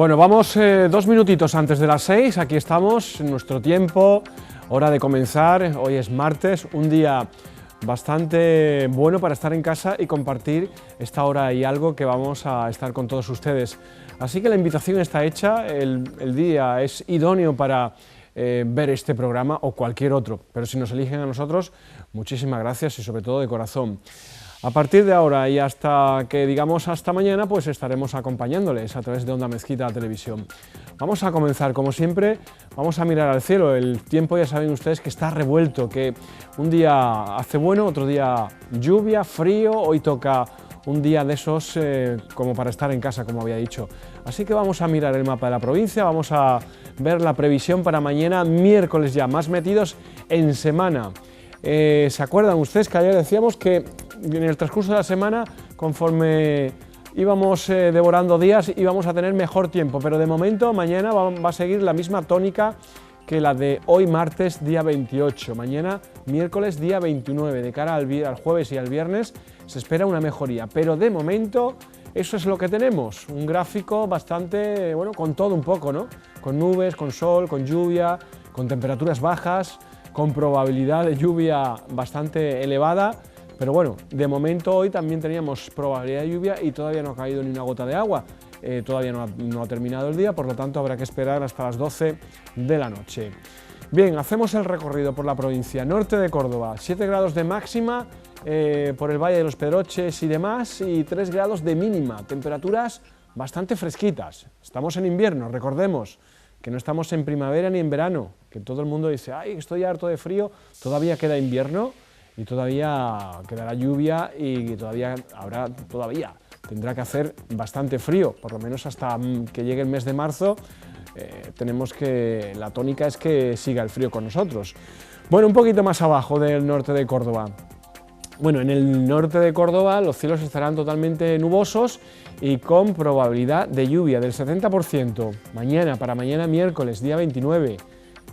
Bueno, vamos 2 minutitos antes de las 6, aquí estamos, en nuestro tiempo, hora de comenzar. Hoy es martes, un día bastante bueno para estar en casa y compartir esta hora y algo que vamos a estar con todos ustedes. Así que la invitación está hecha, el día es idóneo para ver este programa o cualquier otro, pero si nos eligen a nosotros, muchísimas gracias y sobre todo de corazón. A partir de ahora y hasta que digamos hasta mañana, pues estaremos acompañándoles a través de Onda Mezquita Televisión. Vamos a comenzar, como siempre, vamos a mirar al cielo. El tiempo ya saben ustedes que está revuelto, que un día hace bueno, otro día lluvia, frío, hoy toca un día de esos como para estar en casa, como había dicho. Así que vamos a mirar el mapa de la provincia, vamos a ver la previsión para mañana, miércoles ya, más metidos en semana. ¿Se acuerdan ustedes que ayer decíamos que en el transcurso de la semana, conforme íbamos devorando días, íbamos a tener mejor tiempo? Pero de momento, mañana va a seguir la misma tónica que la de hoy martes, día 28. Mañana, miércoles, día 29. De cara al jueves y al viernes, se espera una mejoría. Pero de momento, eso es lo que tenemos. Un gráfico bastante, bueno, con todo un poco, ¿no? Con nubes, con sol, con lluvia, con temperaturas bajas, con probabilidad de lluvia bastante elevada, pero bueno, de momento hoy también teníamos probabilidad de lluvia y todavía no ha caído ni una gota de agua, todavía no ha terminado el día, por lo tanto habrá que esperar hasta las 12 de la noche. Bien, hacemos el recorrido por la provincia. Norte de Córdoba, 7 grados de máxima por el Valle de los Pedroches y demás, y 3 grados de mínima, temperaturas bastante fresquitas. Estamos en invierno, recordemos que no estamos en primavera ni en verano, que todo el mundo dice, ay, estoy harto de frío, todavía queda invierno y todavía quedará lluvia y tendrá que hacer bastante frío, por lo menos hasta que llegue el mes de marzo. La tónica es que siga el frío con nosotros. Bueno, un poquito más abajo del norte de Córdoba. Bueno, en el norte de Córdoba los cielos estarán totalmente nubosos y con probabilidad de lluvia del 70%. Para mañana miércoles, día 29.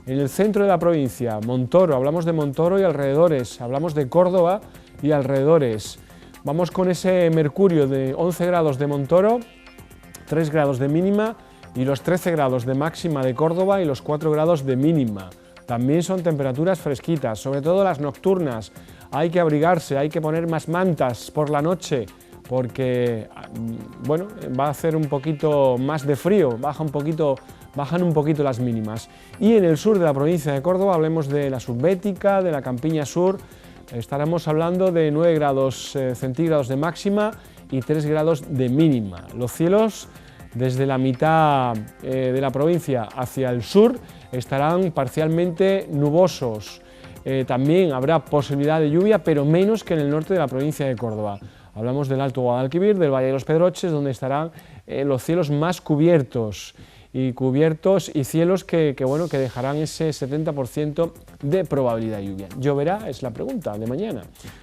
En el centro de la provincia, Montoro, hablamos de Montoro y alrededores, hablamos de Córdoba y alrededores. Vamos con ese mercurio de 11 grados de Montoro, 3 grados de mínima y los 13 grados de máxima de Córdoba y los 4 grados de mínima. También son temperaturas fresquitas, sobre todo las nocturnas. Hay que abrigarse, hay que poner más mantas por la noche porque bueno, va a hacer un poquito más de frío, bajan un poquito las mínimas. Y en el sur de la provincia de Córdoba, hablemos de la Subbética, de la Campiña Sur, estaremos hablando de 9 grados centígrados de máxima y 3 grados de mínima. Los cielos desde la mitad de la provincia hacia el sur estarán parcialmente nubosos. También habrá posibilidad de lluvia, pero menos que en el norte de la provincia de Córdoba. Hablamos del Alto Guadalquivir, del Valle de los Pedroches, donde estarán los cielos más cubiertos y cielos que dejarán ese 70% de probabilidad de lluvia. ¿Lloverá? Es la pregunta de mañana.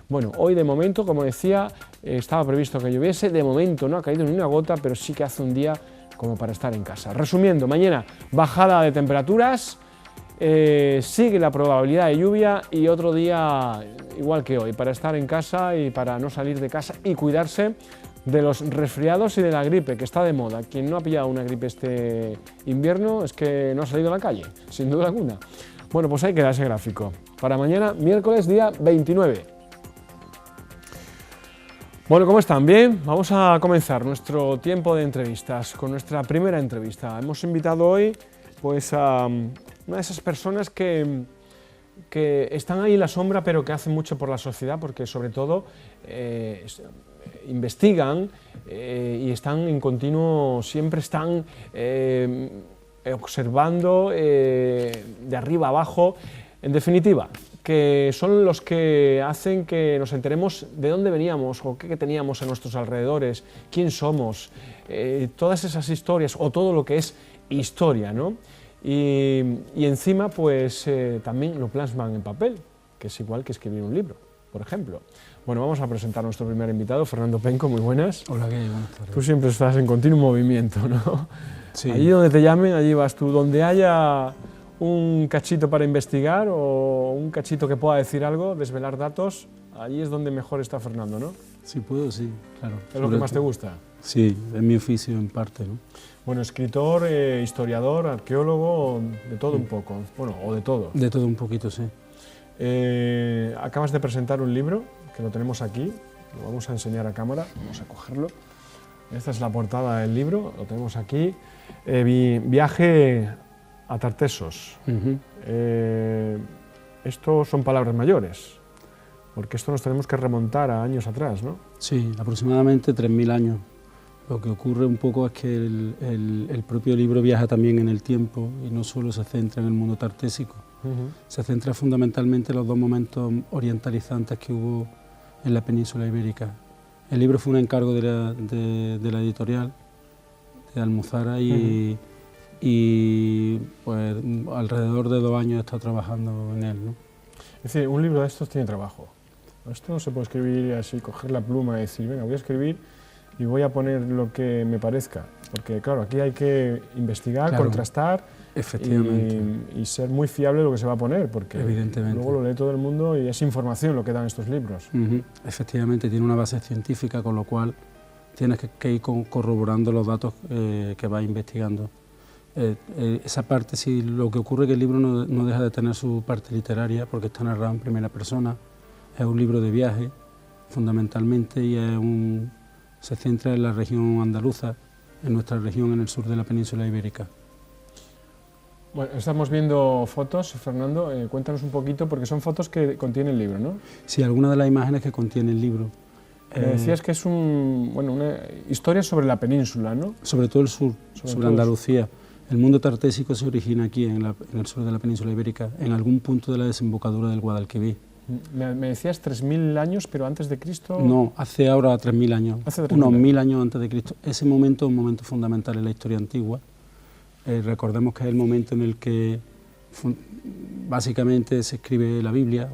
Bueno, hoy de momento, como decía, estaba previsto que lloviese, de momento no ha caído ni una gota, pero sí que hace un día como para estar en casa. Resumiendo, mañana bajada de temperaturas, sigue la probabilidad de lluvia y otro día igual que hoy, para estar en casa y para no salir de casa y cuidarse de los resfriados y de la gripe, que está de moda. Quien no ha pillado una gripe este invierno es que no ha salido a la calle, sin duda alguna. Bueno, pues ahí queda ese gráfico. Para mañana, miércoles, día 29. Bueno, ¿cómo están? Bien, vamos a comenzar nuestro tiempo de entrevistas con nuestra primera entrevista. Hemos invitado hoy pues a una de esas personas que están ahí en la sombra, pero que hacen mucho por la sociedad, porque sobre todo investigan y están en continuo, siempre están observando de arriba abajo, en definitiva, que son los que hacen que nos enteremos de dónde veníamos o qué teníamos a nuestros alrededores, quién somos, todas esas historias o todo lo que es historia, ¿no? Y encima pues también lo plasman en papel, que es igual que escribir un libro, por ejemplo. Bueno, vamos a presentar a nuestro primer invitado, Fernando Penco, muy buenas. Hola, ¿qué hay? Buenas tardes. Tú siempre estás en continuo movimiento, ¿no? Sí. Allí donde te llamen, allí vas tú. Donde haya un cachito para investigar o un cachito que pueda decir algo, desvelar datos, allí es donde mejor está Fernando, ¿no? Sí puedo, sí, claro. ¿Es lo que más te gusta? Sí, es mi oficio en parte, ¿no? Bueno, escritor, historiador, arqueólogo, de todo un poco, bueno, o de todo. De todo un poquito, sí. Acabas de presentar un libro, que lo tenemos aquí, lo vamos a enseñar a cámara, vamos a cogerlo. Esta es la portada del libro, lo tenemos aquí. Viaje a Tartesos. Esto son palabras mayores, porque esto nos tenemos que remontar a años atrás, ¿no? Sí, aproximadamente 3000 años. Lo que ocurre un poco es que el propio libro viaja también en el tiempo y no solo se centra en el mundo tartésico. Se centra fundamentalmente en los dos momentos orientalizantes que hubo en la península ibérica. El libro fue un encargo de la editorial, de Almuzara, y pues alrededor de 2 años he estado trabajando en él, ¿no? Es decir, un libro de estos tiene trabajo. Esto no se puede escribir así, coger la pluma y decir, venga, voy a escribir y voy a poner lo que me parezca. Porque claro, aquí hay que investigar, claro, contrastar y ser muy fiable lo que se va a poner, porque luego lo lee todo el mundo y es información lo que dan estos libros. Efectivamente, tiene una base científica, con lo cual tienes que ir corroborando los datos que vas investigando. Esa parte, sí, lo que ocurre es que el libro no deja de tener su parte literaria, porque está narrado en primera persona, es un libro de viaje, fundamentalmente, y se centra en la región andaluza, en nuestra región en el sur de la península ibérica. Bueno, estamos viendo fotos, Fernando, cuéntanos un poquito, porque son fotos que contiene el libro, ¿no? Sí, algunas de las imágenes que contiene el libro. Me decías que es una historia sobre la península, ¿no? Sobre todo el sur, sobre Andalucía. El mundo tartésico se origina aquí, en el sur de la península ibérica, en algún punto de la desembocadura del Guadalquivir. Me decías 3000 años, pero antes de Cristo... No, hace ahora 3000 años, unos 1000 años antes de Cristo. Ese momento es un momento fundamental en la historia antigua. Recordemos que es el momento en el que básicamente se escribe la Biblia,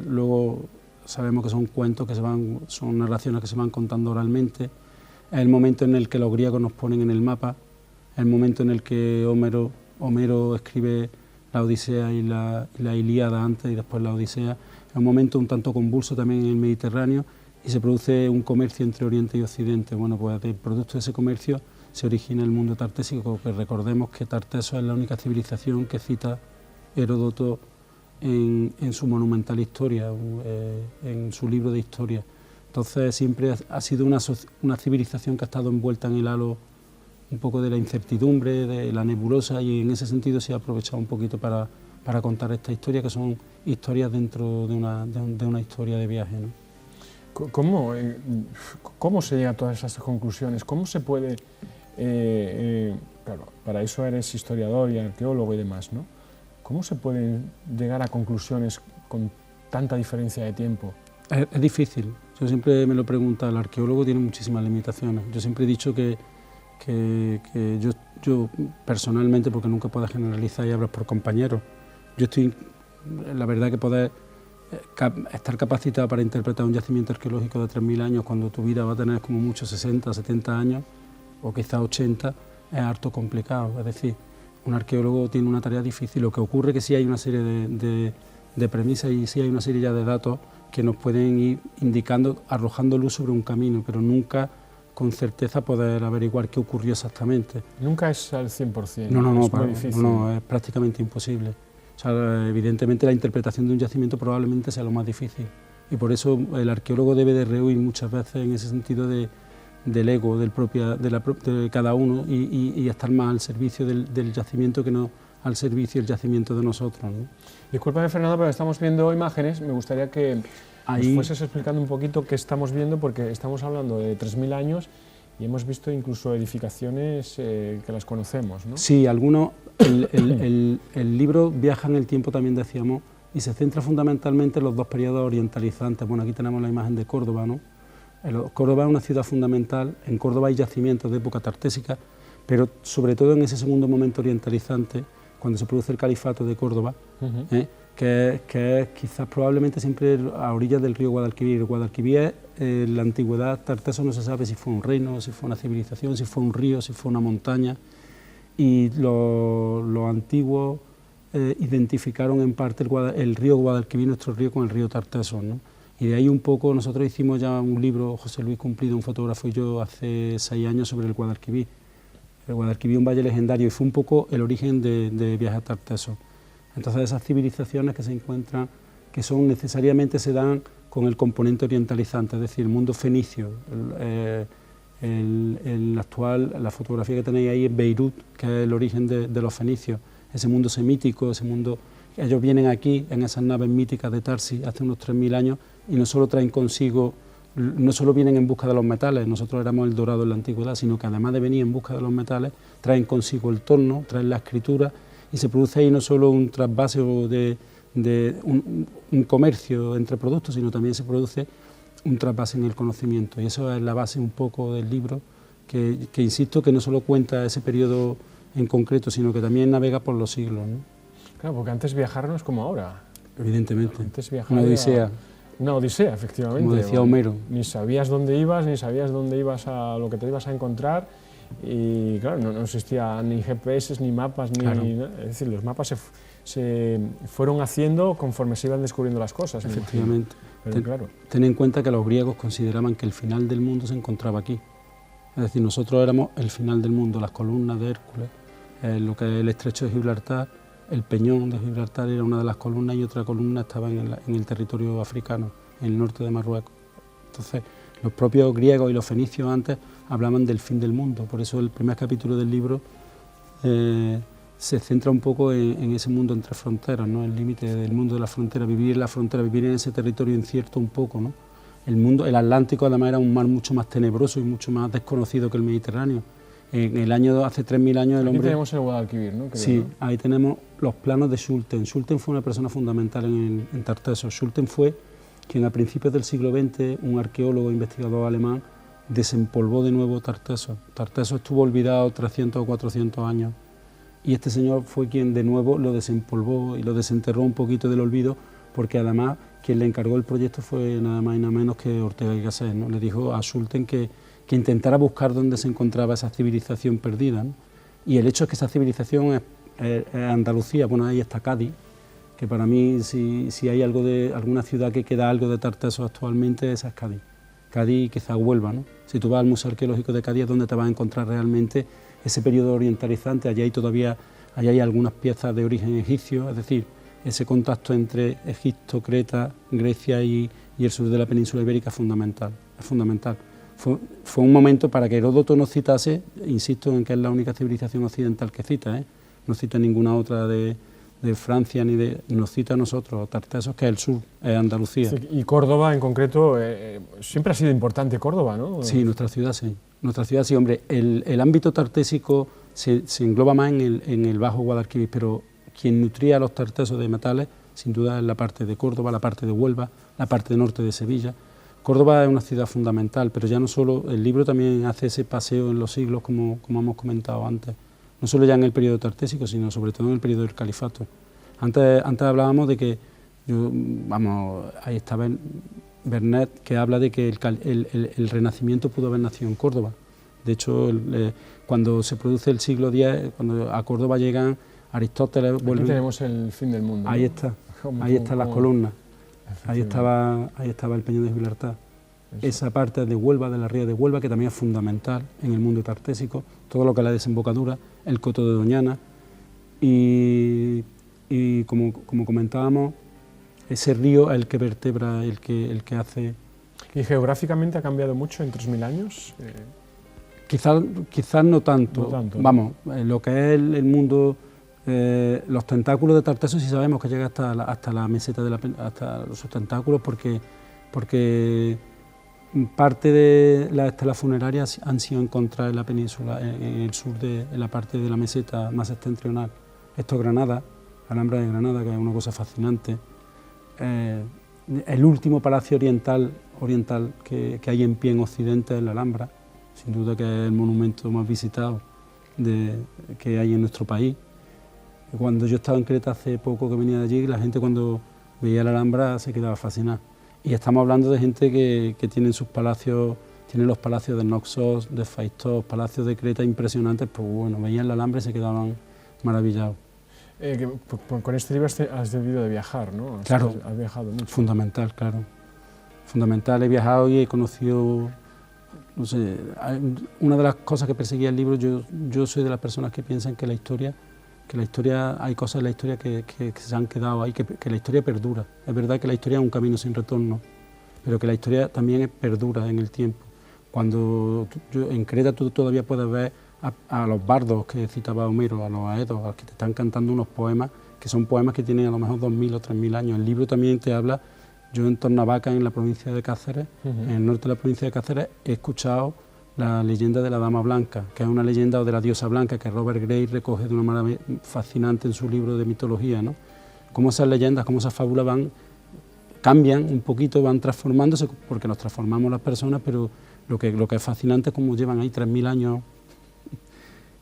luego sabemos que son cuentos son narraciones que se van contando oralmente. Es el momento en el que los griegos nos ponen en el mapa, es el momento en el que Homero escribe la Odisea y la Ilíada antes y después la Odisea. Es un momento un tanto convulso también en el Mediterráneo y se produce un comercio entre Oriente y Occidente. Bueno, pues del producto de ese comercio se origina el mundo tartésico, porque recordemos que Tartesos es la única civilización que cita Heródoto en su monumental historia, en su libro de historia. Entonces siempre ha sido una civilización que ha estado envuelta en el halo un poco de la incertidumbre, de la nebulosa, y en ese sentido se ha aprovechado un poquito para contar esta historia, que son historias dentro de una historia de viaje, ¿no? ¿Cómo se llega a todas esas conclusiones? ¿Cómo se puede...? Claro, para eso eres historiador y arqueólogo y demás, ¿no? ¿Cómo se pueden llegar a conclusiones con tanta diferencia de tiempo? Es difícil. Yo siempre me lo pregunto, el arqueólogo tiene muchísimas limitaciones. Yo siempre he dicho que yo personalmente, porque nunca puedo generalizar y hablar por compañeros, yo estoy, la verdad, que poder estar capacitado para interpretar un yacimiento arqueológico de 3000 años cuando tu vida va a tener como mucho 60, 70 años o quizá 80, es harto complicado. Es decir, un arqueólogo tiene una tarea difícil. Lo que ocurre es que sí hay una serie de premisas y sí hay una serie ya de datos que nos pueden ir indicando, arrojando luz sobre un camino, pero nunca con certeza poder averiguar qué ocurrió exactamente. Nunca es al 100%. No, es muy difícil. No, es prácticamente imposible. O sea, evidentemente la interpretación de un yacimiento probablemente sea lo más difícil, y por eso el arqueólogo debe de rehuir muchas veces en ese sentido del ego de cada uno y estar más al servicio del yacimiento que no al servicio del yacimiento de nosotros, ¿no? Discúlpame, Fernando, pero estamos viendo imágenes. Me gustaría que nos fueses explicando un poquito qué estamos viendo, porque estamos hablando de 3000 años y hemos visto incluso edificaciones que las conocemos, ¿no? Sí, algunos. El libro viaja en el tiempo, también decíamos, y se centra fundamentalmente en los dos periodos orientalizantes. Bueno, aquí tenemos la imagen de Córdoba, ¿no? Córdoba es una ciudad fundamental. En Córdoba hay yacimientos de época tartésica, pero sobre todo en ese segundo momento orientalizante, cuando se produce el califato de Córdoba, que es quizás probablemente siempre a orillas del río Guadalquivir. El Guadalquivir, en la antigüedad tartesa, no se sabe si fue un reino, si fue una civilización, si fue un río, si fue una montaña, y los antiguos identificaron en parte el río Guadalquivir, nuestro río, con el río Tartessos, ¿no? Y de ahí un poco, nosotros hicimos ya un libro, José Luis Cumplido, un fotógrafo, y yo, hace 6 años, sobre el Guadalquivir. El Guadalquivir, un valle legendario, y fue un poco el origen de Viaje a Tartessos. Entonces, esas civilizaciones que se encuentran, que son necesariamente se dan con el componente orientalizante, es decir, el mundo fenicio. La fotografía que tenéis ahí es Beirut, que es el origen de los fenicios, ese mundo semítico, ese mundo. Ellos vienen aquí en esas naves míticas de Tarsis hace unos 3000 años y no solo traen consigo, no solo vienen en busca de los metales, nosotros éramos el dorado en la antigüedad, sino que además de venir en busca de los metales, traen consigo el torno, traen la escritura, y se produce ahí no solo un trasvase de un comercio entre productos, sino también se produce un trasvase en el conocimiento, y eso es la base un poco del libro, que insisto, que no solo cuenta ese periodo en concreto, sino que también navega por los siglos, ¿no? Claro, porque antes viajar no es como ahora. Evidentemente, Antes viajar una odisea. Una odisea, efectivamente. Como decía Homero. Ni sabías dónde ibas, ni sabías dónde ibas a lo que te ibas a encontrar, y claro, no existía ni GPS, ni mapas, Claro. es decir, los mapas se fueron haciendo conforme se iban descubriendo las cosas. Efectivamente. Pero claro. Ten en cuenta que los griegos consideraban que el final del mundo se encontraba aquí. Es decir, nosotros éramos el final del mundo, las columnas de Hércules, lo que es el estrecho de Gibraltar, el peñón de Gibraltar era una de las columnas y otra columna estaba en el territorio africano, en el norte de Marruecos. Entonces, los propios griegos y los fenicios antes hablaban del fin del mundo, por eso el primer capítulo del libro se centra un poco en ese mundo entre fronteras, ¿no? El límite del mundo de la frontera, vivir en la frontera, vivir en ese territorio incierto un poco, ¿no? El Atlántico además era un mar mucho más tenebroso y mucho más desconocido que el Mediterráneo. En el año, hace 3000 años, el hombre... Aquí tenemos el Guadalquivir, ¿no? Creo, sí, ¿no? ahí tenemos los planos de Schulten. Schulten fue una persona fundamental en Tartessos. Schulten fue quien a principios del siglo XX, un arqueólogo e investigador alemán, desempolvó de nuevo Tartessos. Tartessos estuvo olvidado 300 o 400 años y este señor fue quien de nuevo lo desempolvó y lo desenterró un poquito del olvido, porque además quien le encargó el proyecto fue nada más y nada menos que Ortega y Gasset, ¿no? Le dijo a Schulten que intentara buscar dónde se encontraba esa civilización perdida, ¿no? Y el hecho es que esa civilización es Andalucía. Bueno, ahí está Cádiz, que para mí, si hay algo de alguna ciudad que queda algo de Tartessos actualmente, esa es Cádiz. Cádiz y quizá Huelva, ¿no? Si tú vas al Museo Arqueológico de Cádiz es donde te vas a encontrar realmente ese periodo orientalizante. Allí hay algunas piezas de origen egipcio, es decir, ese contacto entre Egipto, Creta, Grecia y el sur de la península ibérica es fundamental. Fue un momento para que Heródoto nos citase, insisto en que es la única civilización occidental que cita, no cita ninguna otra de Francia, nos cita a nosotros, Tartessos, que es el sur, es Andalucía. Sí, y Córdoba en concreto, siempre ha sido importante Córdoba, ¿no? Sí, nuestra ciudad sí, hombre, el ámbito tartésico se engloba más en el Bajo Guadalquivir, pero quien nutría a los tartesos de metales, sin duda, es la parte de Córdoba, la parte de Huelva, la parte norte de Sevilla. Córdoba es una ciudad fundamental, pero ya no solo, el libro también hace ese paseo en los siglos, como hemos comentado antes, no solo ya en el periodo tartésico, sino sobre todo en el periodo del califato. Antes hablábamos de que, ahí estaba Bernet, que habla de que el Renacimiento pudo haber nacido en Córdoba. De hecho, cuando se produce el siglo X, cuando a Córdoba llegan Aristóteles... Aquí tenemos el fin del mundo, ¿no? Ahí están las columnas. Ahí estaba el peñón de Gibraltar. Esa parte de Huelva, de la ría de Huelva, que también es fundamental en el mundo tartésico, todo lo que es la desembocadura, el coto de Doñana y como comentábamos, ese río es el que vertebra, el que hace... ¿Y geográficamente ha cambiado mucho en 3000 años? Quizás no tanto. Vamos, lo que es el mundo... los tentáculos de Tartessos sí sabemos que llega hasta la meseta, hasta sus tentáculos, porque parte de las estelas funerarias han sido encontradas en la península, en el sur, en la parte de la meseta más septentrional. Esto es Granada, Alhambra de Granada, que es una cosa fascinante. El último palacio oriental que hay en pie en Occidente es la Alhambra, sin duda que es el monumento más visitado que hay en nuestro país. Cuando yo estaba en Creta hace poco, que venía de allí, la gente cuando veía la Alhambra se quedaba fascinada. Y estamos hablando de gente que tiene sus palacios, tiene los palacios de Naxos, de Faistos, palacios de Creta impresionantes, pues bueno, veían la Alhambra y se quedaban maravillados. Con este libro has debido de viajar, ¿no? Claro. Has viajado mucho. Fundamental, claro. Fundamental, he viajado y he conocido, no sé, una de las cosas que perseguía el libro, yo soy de las personas que piensan que la historia, hay cosas en la historia que se han quedado ahí, que la historia perdura. Es verdad que la historia es un camino sin retorno, pero que la historia también perdura en el tiempo. Cuando en Creta tú todavía puedes ver a los bardos que citaba Homero, a los aedos, a los que te están cantando unos poemas, que son poemas que tienen a lo mejor 2000 o 3000 años. El libro también te habla, yo en Tornavaca, en la provincia de Cáceres, en el norte de la provincia de Cáceres, he escuchado la leyenda de la Dama Blanca, que es una leyenda, o de la diosa blanca, que Robert Grace recoge de una manera fascinante en su libro de mitología, ¿no? Cómo esas leyendas, cómo esas fábulas cambian un poquito, van transformándose, porque nos transformamos las personas, pero lo que es fascinante es cómo llevan ahí 3000 años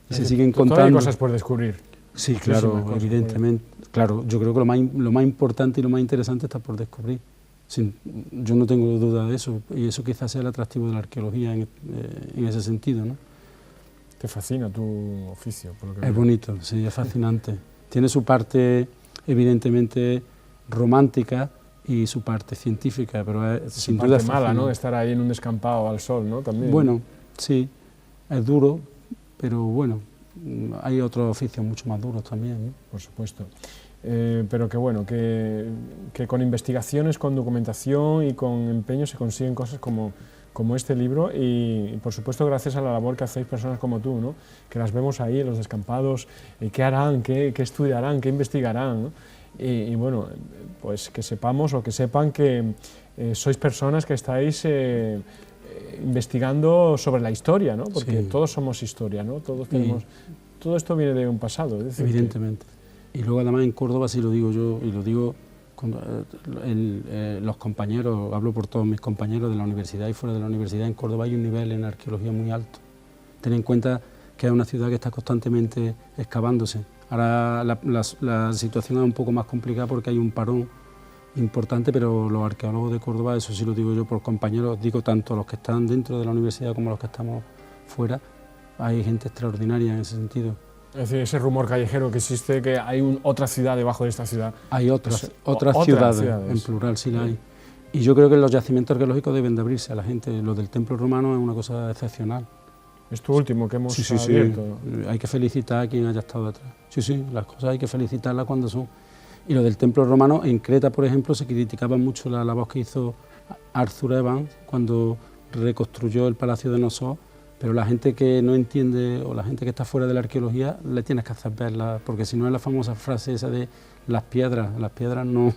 y se siguen contando. Todavía hay cosas por descubrir. Sí, claro, evidentemente. Claro, yo creo que lo más importante y lo más interesante está por descubrir. Yo no tengo duda de eso, y eso quizás sea el atractivo de la arqueología en ese sentido, ¿no? Te fascina tu oficio, por lo que veo. Es bonito, sí, es fascinante. Tiene su parte, evidentemente, romántica y su parte científica, pero es sin duda parte mala, ¿no? Estar ahí en un descampado al sol, ¿no? También. Bueno, sí, es duro, pero bueno, hay otros oficios mucho más duros también, ¿no? Por supuesto. Pero que bueno, que con investigaciones, con documentación y con empeño se consiguen cosas como este libro y por supuesto gracias a la labor que hacéis personas como tú, ¿no? Que las vemos ahí en los descampados, qué harán, qué estudiarán, qué investigarán, ¿no? Y bueno, pues que sepamos o que sepan que sois personas que estáis investigando sobre la historia, ¿no? Porque todos somos historia, ¿no? Todos tenemos, todo esto viene de un pasado. Es decir, evidentemente. Y luego además en Córdoba, si lo digo yo, y lo digo con los compañeros, hablo por todos mis compañeros de la universidad y fuera de la universidad, en Córdoba hay un nivel en arqueología muy alto. Ten en cuenta que es una ciudad que está constantemente excavándose. Ahora la situación es un poco más complicada porque hay un parón importante, pero los arqueólogos de Córdoba, eso sí lo digo yo por compañeros, digo tanto los que están dentro de la universidad como los que estamos fuera, hay gente extraordinaria en ese sentido. Es decir, ese rumor callejero que existe, que hay otra ciudad debajo de esta ciudad. Hay otras ciudades, en plural sí la hay. Y yo creo que los yacimientos arqueológicos deben de abrirse a la gente. Lo del templo romano es una cosa excepcional. Es tu último que hemos abierto. Sí. Hay que felicitar a quien haya estado detrás. Sí, las cosas hay que felicitarlas cuando son. Y lo del templo romano, en Creta, por ejemplo, se criticaba mucho la labor que hizo Arthur Evans cuando reconstruyó el Palacio de Nossos, pero la gente que no entiende o la gente que está fuera de la arqueología le tienes que hacer verla, porque si no es la famosa frase esa de las piedras no.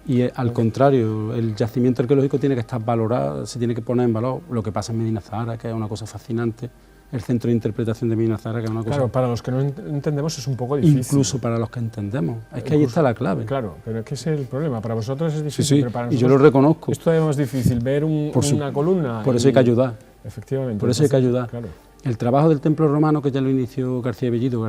Y al contrario, el yacimiento arqueológico tiene que estar valorado, se tiene que poner en valor. Lo que pasa en Medina Zahara, que es una cosa fascinante, el centro de interpretación de Medina Zahara, que es una cosa... Claro, para los que no entendemos es un poco difícil. Incluso para los que entendemos, es que ahí está la clave. Claro, pero es que ese es el problema, para vosotros es difícil, pero para nosotros y yo lo reconozco. Es todavía más difícil ver una columna. Por eso hay que ayudar. Efectivamente. Por eso hay que ayudar. Claro. El trabajo del templo romano, que ya lo inició García Bellido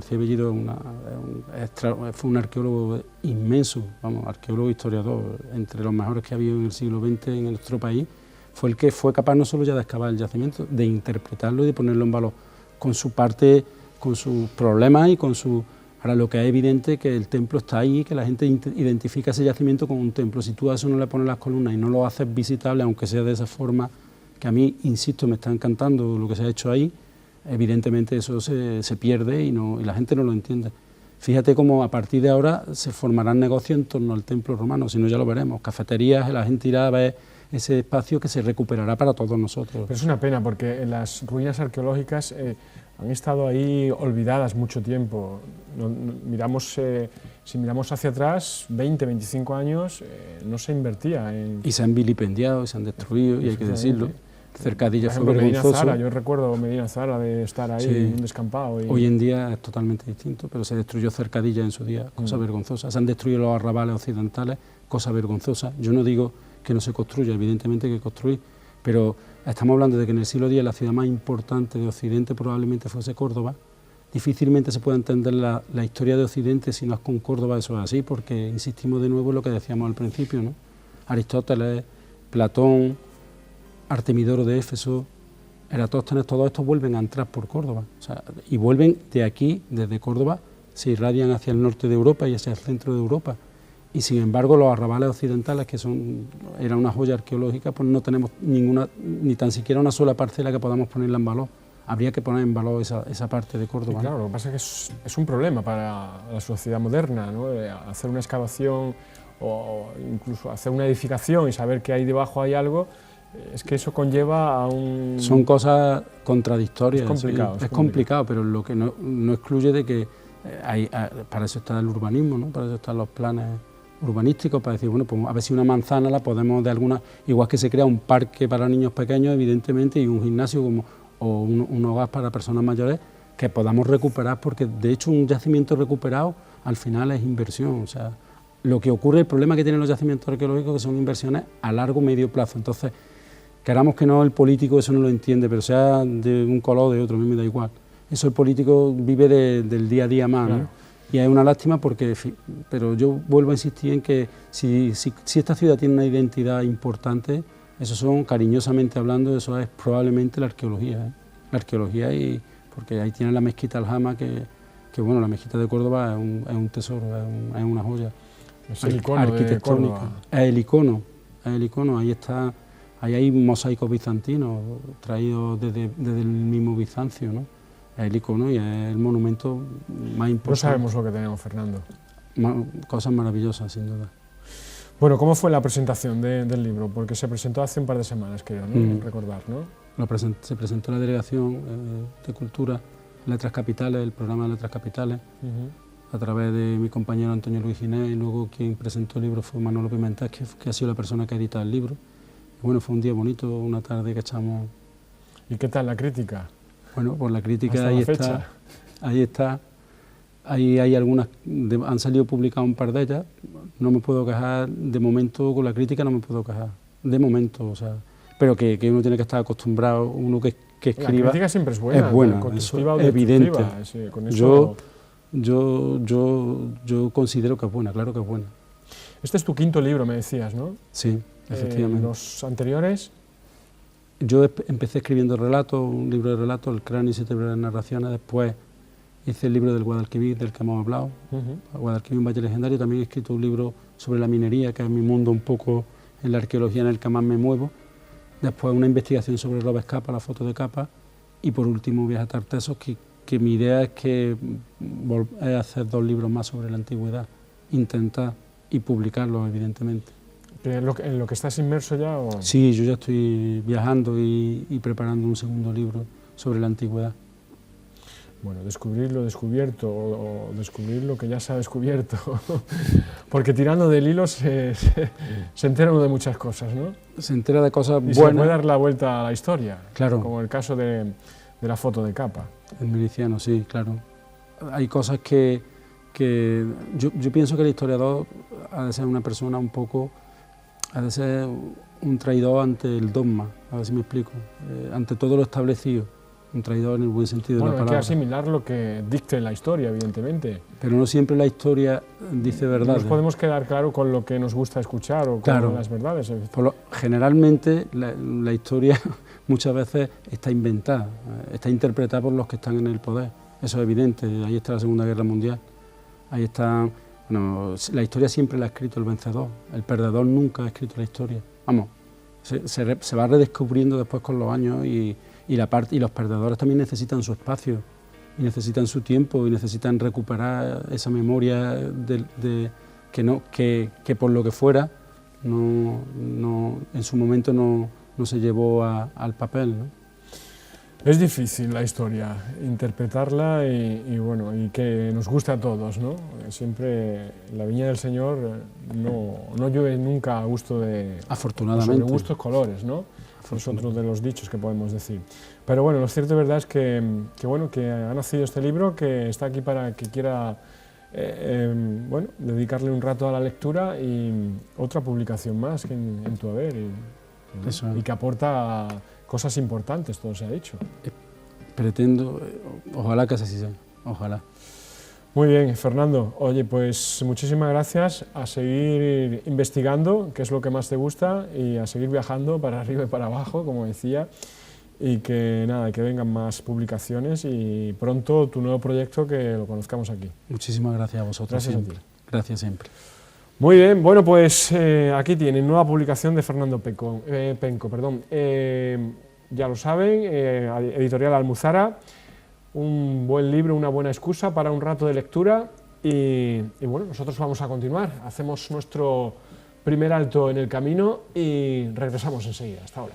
fue un arqueólogo inmenso, arqueólogo historiador, entre los mejores que ha habido en el siglo XX en nuestro país, fue el que fue capaz no solo ya de excavar el yacimiento, de interpretarlo y de ponerlo en valor, con su parte, con sus problemas y con su... Ahora, lo que es evidente es que el templo está ahí, que la gente identifica ese yacimiento como un templo. Si tú a eso no le pones las columnas y no lo haces visitable, aunque sea de esa forma, que a mí, insisto, me está encantando lo que se ha hecho ahí, evidentemente eso se pierde y la gente no lo entiende. Fíjate cómo a partir de ahora se formarán negocios en torno al templo romano, si no ya lo veremos, cafeterías, la gente irá a ver ese espacio que se recuperará para todos nosotros. Pero es una pena porque las ruinas arqueológicas han estado ahí olvidadas mucho tiempo. Si miramos hacia atrás, 20, 25 años, no se invertía en... Y se han vilipendiado, y se han destruido, y hay que decirlo. Cercadilla fue vergonzoso. Medina Zahara, yo recuerdo Medina Zahara de estar ahí en un descampado. Hoy en día es totalmente distinto, pero se destruyó Cercadilla en su día, cosa vergonzosa. Se han destruido los arrabales occidentales, cosa vergonzosa. Yo no digo que no se construya, evidentemente hay que construir, pero estamos hablando de que en el siglo X la ciudad más importante de Occidente probablemente fuese Córdoba. Difícilmente se puede entender la historia de Occidente si no es con Córdoba, eso es así, porque insistimos de nuevo en lo que decíamos al principio, ¿no? Aristóteles, Platón, Artemidoro de Éfeso, Eratóstenes, todos estos vuelven a entrar por Córdoba, y vuelven de aquí, desde Córdoba, se irradian hacia el norte de Europa y hacia el centro de Europa. Y sin embargo los arrabales occidentales, que eran una joya arqueológica, pues no tenemos ninguna, ni tan siquiera una sola parcela que podamos ponerla en valor. Habría que poner en valor esa parte de Córdoba. Sí, claro, lo que pasa es que es un problema para la sociedad moderna, ¿no? Hacer una excavación o incluso hacer una edificación y saber que ahí debajo hay algo, es que eso conlleva a un... Son cosas contradictorias. Es complicado. Sí, es complicado, pero lo que no excluye de que para eso está el urbanismo, ¿no? Para eso están los planes urbanísticos, para decir, bueno, pues a ver si una manzana la podemos de alguna... Igual que se crea un parque para niños pequeños, evidentemente, y un gimnasio o un hogar para personas mayores, que podamos recuperar, porque de hecho un yacimiento recuperado al final es inversión. O sea, lo que ocurre, el problema que tienen los yacimientos arqueológicos, que son inversiones a largo o medio plazo. Entonces, queramos que no, el político eso no lo entiende, pero sea de un color o de otro, a mí me da igual. Eso el político vive del día a día más, ¿no? Claro. Y es una lástima porque, pero yo vuelvo a insistir en que si esta ciudad tiene una identidad importante, eso son, cariñosamente hablando, eso es probablemente la arqueología, ¿eh? La arqueología, porque ahí tiene la mezquita Aljama, que bueno, la mezquita de Córdoba es un tesoro, es una joya. Es el icono arquitectónica. Es el icono, ahí está, ahí hay mosaicos bizantinos traídos desde el mismo Bizancio, ¿no? Es el icono y es el monumento más importante. No sabemos lo que tenemos, Fernando. Cosas maravillosas, sin duda. Bueno, ¿cómo fue la presentación del libro? Porque se presentó hace un par de semanas, creo, ¿no? Recordar, ¿no? Se presentó la Delegación de Cultura, Letras Capitales, el programa de Letras Capitales, a través de mi compañero Antonio Luis Ginés, y luego quien presentó el libro fue Manolo Pimentel, que ha sido la persona que ha editado el libro. Y bueno, fue un día bonito, una tarde que echamos... ¿Y qué tal la crítica? Bueno, pues la crítica ahí está. Ahí hay algunas, han salido publicadas un par de ellas, no me puedo quejar, de momento con la crítica no me puedo quejar, de momento, o sea, pero que uno tiene que estar acostumbrado, uno que escriba... La crítica siempre es buena, eso es evidente. Sí, con eso... Yo considero que es buena, claro que es buena. Este es tu quinto libro, me decías, ¿no? Sí, efectivamente. ¿Los anteriores? Yo empecé escribiendo relatos, un libro de relatos, El cráneo y 7 breves narraciones, después hice el libro del Guadalquivir, del que hemos hablado, Guadalquivir, un valle legendario. También he escrito un libro sobre la minería, que es mi mundo un poco en la arqueología en el que más me muevo. Después una investigación sobre Robes Capa, la foto de Capa. Y por último Viaje a Tartesos, que mi idea es hacer 2 libros más sobre la antigüedad, intentar y publicarlos, evidentemente. ¿En lo que estás inmerso ya? ¿O? Sí, yo ya estoy viajando y preparando un segundo libro sobre la antigüedad. Bueno, descubrir lo descubierto o descubrir lo que ya se ha descubierto, porque tirando del hilo se entera uno de muchas cosas, ¿no? Se entera de cosas buenas. Y se puede dar la vuelta a la historia, claro. Como el caso de la foto de Capa. El miliciano, sí, claro. Hay cosas que yo pienso que el historiador ha de ser una persona un poco, ha de ser un traidor ante el dogma, a ver si me explico, ante todo lo establecido. Un traidor en el buen sentido de la palabra. Hay que asimilar lo que dicte la historia, evidentemente. Pero no siempre la historia dice verdades. Nos podemos quedar claro con lo que nos gusta escuchar o con las verdades. Generalmente la historia muchas veces está inventada, está interpretada por los que están en el poder. Eso es evidente. Ahí está la Segunda Guerra Mundial. Ahí está... Bueno, la historia siempre la ha escrito el vencedor. El perdedor nunca ha escrito la historia. Vamos, se va redescubriendo después con los años y los perdedores también necesitan su espacio y necesitan su tiempo y necesitan recuperar esa memoria que por lo que fuera en su momento no se llevó al papel, ¿no? Es difícil la historia, interpretarla y que nos guste a todos, ¿no? Siempre la viña del Señor no llueve nunca a gusto de... Afortunadamente. Sobre gustos colores, ¿no? Es otro de los dichos que podemos decir. Pero bueno, lo cierto y verdad es que ha nacido este libro, que está aquí para que quiera dedicarle un rato a la lectura, y otra publicación más que en tu haber y que aporta cosas importantes, todo se ha dicho. Pretendo, ojalá que así sea, ojalá. Muy bien, Fernando. Oye, pues muchísimas gracias, a seguir investigando, que es lo que más te gusta, y a seguir viajando para arriba y para abajo, como decía. y que nada, que vengan más publicaciones y pronto tu nuevo proyecto que lo conozcamos aquí. Muchísimas gracias a vosotros. Gracias siempre. a ti. Gracias siempre. Muy bien, bueno, pues aquí tienen nueva publicación de Fernando Penco. Ya lo saben, Editorial Almuzara, un buen libro, una buena excusa para un rato de lectura y bueno, nosotros vamos a continuar, hacemos nuestro primer alto en el camino y regresamos enseguida. Hasta ahora.